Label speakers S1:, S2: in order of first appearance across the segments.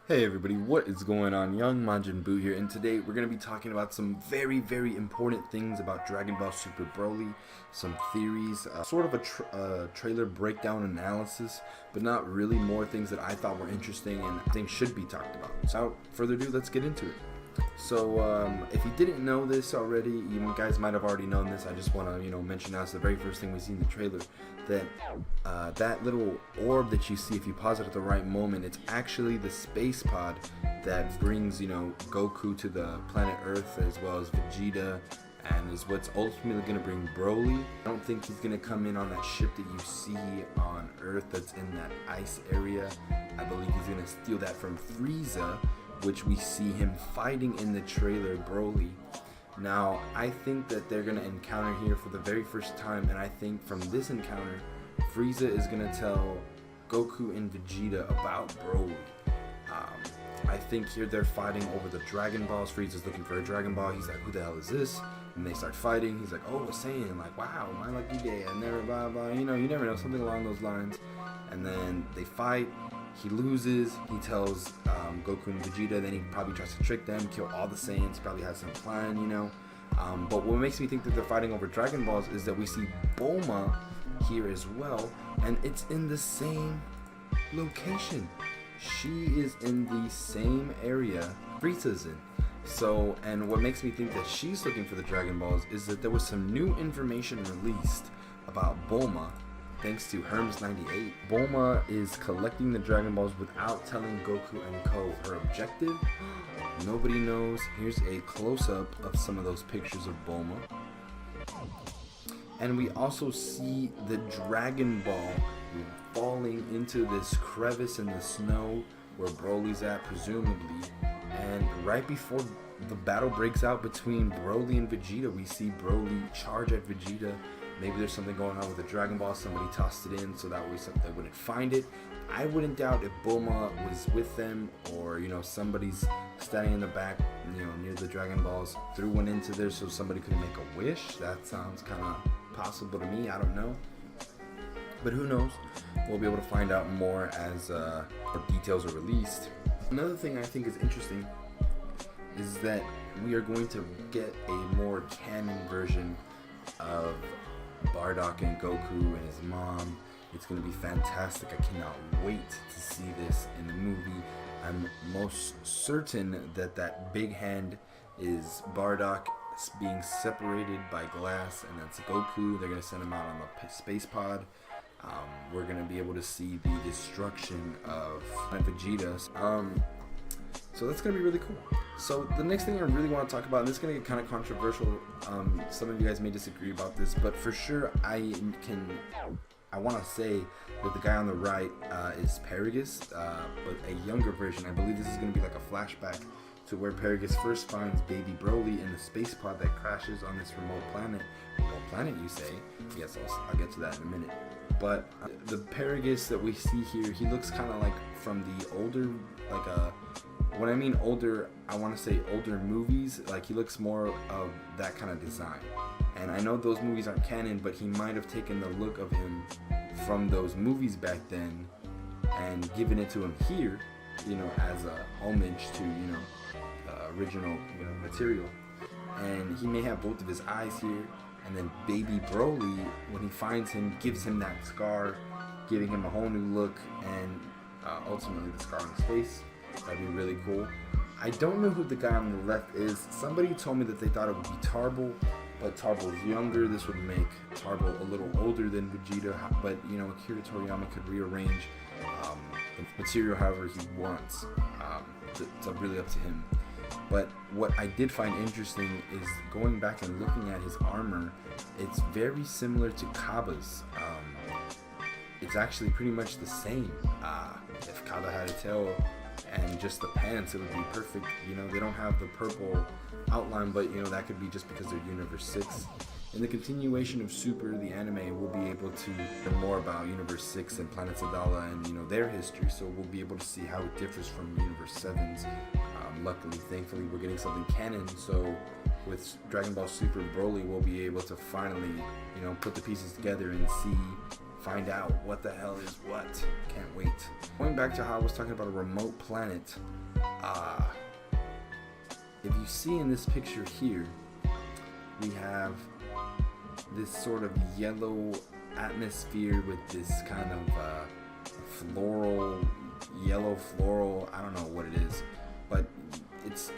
S1: Hey everybody, what is going on? Young Majin Buu here, and today we're going to be talking about some very important things about Dragon Ball Super Broly, some theories, sort of a trailer breakdown analysis, but not really, more things that I thought were interesting and I think should be talked about. So without further ado, let's get into it. So if you didn't know this already, you guys might have already known this. I just want to mention now, it's the very first thing we see in the trailer, that that little orb that you see, if you pause it at the right moment, it's actually the space pod that brings Goku to the planet Earth, as well as Vegeta, and is what's ultimately going to bring Broly. I don't think he's going to come in on that ship that you see on Earth that's in that ice area. I believe he's going to steal that from Frieza, which we see him fighting in the trailer, Broly. Now, I think that they're going to encounter here for the very first time, and I think from this encounter, Frieza is going to tell Goku and Vegeta about Broly. I think here they're fighting over the Dragon Balls. Frieza's looking for a Dragon Ball. He's like, who the hell is this? And they start fighting. He's like, oh, a Saiyan. Like, wow, my lucky day. I never, blah, blah. You never know. Something along those lines. And then they fight. He loses. He tells Goku and Vegeta. Then he probably tries to trick them, kill all the Saiyans. Probably has some plan, But what makes me think that they're fighting over Dragon Balls is that we see Bulma here as well, and it's in the same location. She is in the same area Frieza's in. So, and what makes me think that she's looking for the Dragon Balls is that there was some new information released about Bulma. Thanks to Herms98, Bulma is collecting the Dragon Balls without telling Goku and Co. her objective. Nobody knows. Here's a close-up of some of those pictures of Bulma. And we also see the Dragon Ball falling into this crevice in the snow where Broly's at, presumably. And right before the battle breaks out between Broly and Vegeta, we see Broly charge at Vegeta. Maybe there's something going on with the Dragon Ball. Somebody tossed it in so that way they wouldn't find it. I wouldn't doubt if Bulma was with them, or somebody's standing in the back, near the Dragon Balls, threw one into there so somebody could make a wish. That sounds kind of possible to me. I don't know, but who knows? We'll be able to find out more as more details are released. Another thing I think is interesting is that we are going to get a more canon version of BARDOCK and Goku and his mom. It's going to be fantastic. I cannot wait to see this in the movie. I'm most certain that that big hand is BARDOCK being separated by glass, and that's Goku. They're going to send him out on the space pod. We're going to be able to see the destruction of Vegeta. So that's going to be really cool. So the next thing I really want to talk about, and this is going to get kind of controversial, some of you guys may disagree about this, but for sure I want to say that the guy on the right is Paragus, but a younger version. I believe this is going to be like a flashback to where Paragus first finds baby Broly in the space pod that crashes on this remote planet. Remote planet, you say? Yes, I'll get to that in a minute. But the Paragus that we see here, he looks kind of like from the older, when I mean older, I want to say older movies. Like, he looks more of that kind of design. And I know those movies aren't canon, but he might have taken the look of him from those movies back then and given it to him here, as a homage to, original, material. And he may have both of his eyes here. And then baby Broly, when he finds him, gives him that scar, giving him a whole new look, and ultimately the scar on his face. That'd be really cool. I don't know who the guy on the left is. Somebody told me that they thought it would be Tarble, but Tarble's younger. This would make Tarble a little older than Vegeta, but Akira Toriyama could rearrange the material however he wants. It's really up to him. But what I did find interesting is going back and looking at his armor. It's very similar to Cabba's. It's actually pretty much the same. If Cabba had a tail and just the pants, it would be perfect. They don't have the purple outline, but that could be just because they're Universe 6. In the continuation of Super, the anime, we'll be able to learn more about Universe 6 and Planet Sadala and their history, so we'll be able to see how it differs from Universe 7's. Luckily, thankfully, we're getting something canon, so with Dragon Ball Super Broly, we'll be able to finally, put the pieces together and find out what the hell is what. Can't wait. going back to how I was talking about a remote planet, if you see in this picture here, we have this sort of yellow atmosphere with this kind of yellow floral, I don't know what it is, but it's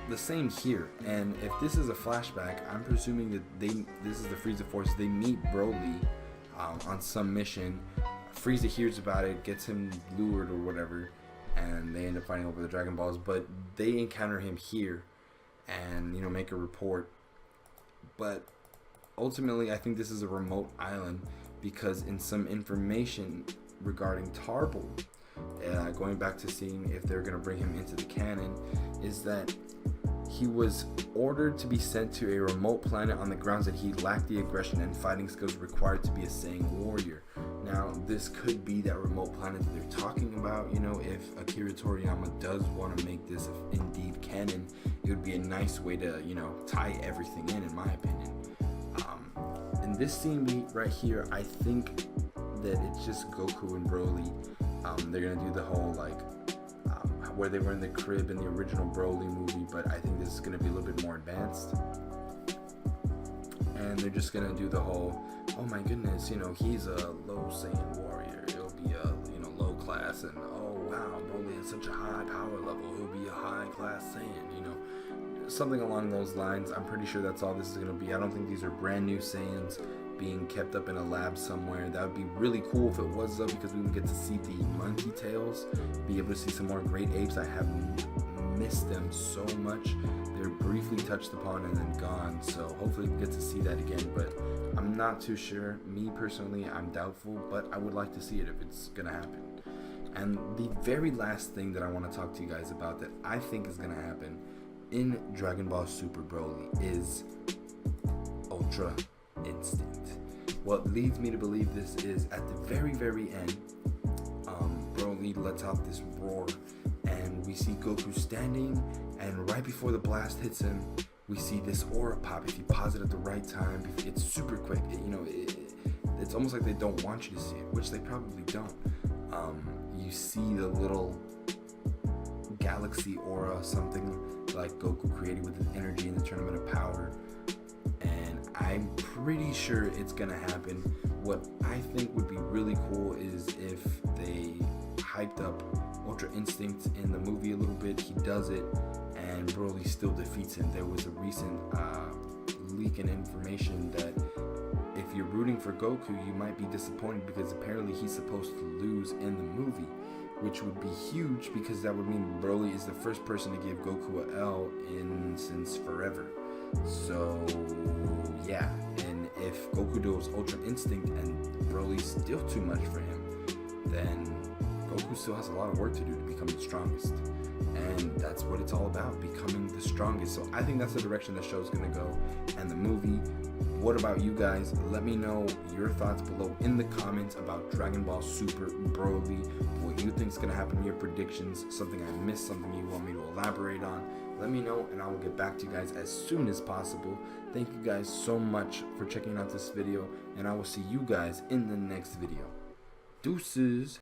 S1: the same here. And if this is a flashback, I'm presuming that this is the Frieza Force. They meet Broly on some mission. Frieza hears about it, gets him lured or whatever, and they end up fighting over the Dragon Balls. But they encounter him here, and make a report. But ultimately, I think this is a remote island because in some information regarding Tarble, going back to seeing if they're going to bring him into the canon, is that he was ordered to be sent to a remote planet on the grounds that he lacked the aggression and fighting skills required to be a Saiyan warrior. Now, this could be that remote planet that they're talking about. If Akira Toriyama does want to make this indeed canon, it would be a nice way to, tie everything in my opinion. In this scene right here, I think that it's just Goku and Broly. They're gonna do the whole where they were in the crib in the original Broly movie, but I think this is gonna be a little bit more advanced. And they're just gonna do the whole, oh my goodness, he's a low Saiyan warrior. He'll be a low class, and oh wow, Broly has such a high power level. He'll be a high class Saiyan. Something along those lines. I'm pretty sure that's all this is gonna be. I don't think these are brand new Saiyans being kept up in a lab somewhere. That would be really cool if it was, though, because we would get to see the monkey tails, be able to see some more great apes. I have missed them so much. They're briefly touched upon and then gone, so hopefully we get to see that again, but I'm not too sure. Me personally, I'm doubtful, but I would like to see it if it's gonna happen. And the very last thing that I want to talk to you guys about that I think is gonna happen in Dragon Ball Super Broly is Ultra Instinct. What leads me to believe this is at the very, very end, Broly lets out this roar, and we see Goku standing, and right before the blast hits him, we see this aura pop. If you pause it at the right time, it's super quick. It's almost like they don't want you to see it, which they probably don't. You see the little galaxy aura, something like Goku created with his energy in the Tournament of Power, and I'm pretty sure it's gonna happen. What I think would be really cool is if they hyped up Ultra Instinct in the movie a little bit. He does it, and Broly still defeats him. There was a recent leak in information that if you're rooting for Goku, you might be disappointed because apparently he's supposed to lose in the movie, which would be huge because that would mean Broly is the first person to give Goku a L since forever. So yeah, and if Goku does Ultra Instinct and Broly's still too much for him, then Goku still has a lot of work to do to become the strongest. And that's what it's all about, becoming the strongest. So I think that's the direction the show's gonna go, and the movie. What about you guys? Let me know your thoughts below in the comments about Dragon Ball Super Broly, what you think is gonna happen, your predictions, something I missed, something you want me to elaborate on. Let me know, and I will get back to you guys as soon as possible. Thank you guys so much for checking out this video, and I will see you guys in the next video. Deuces.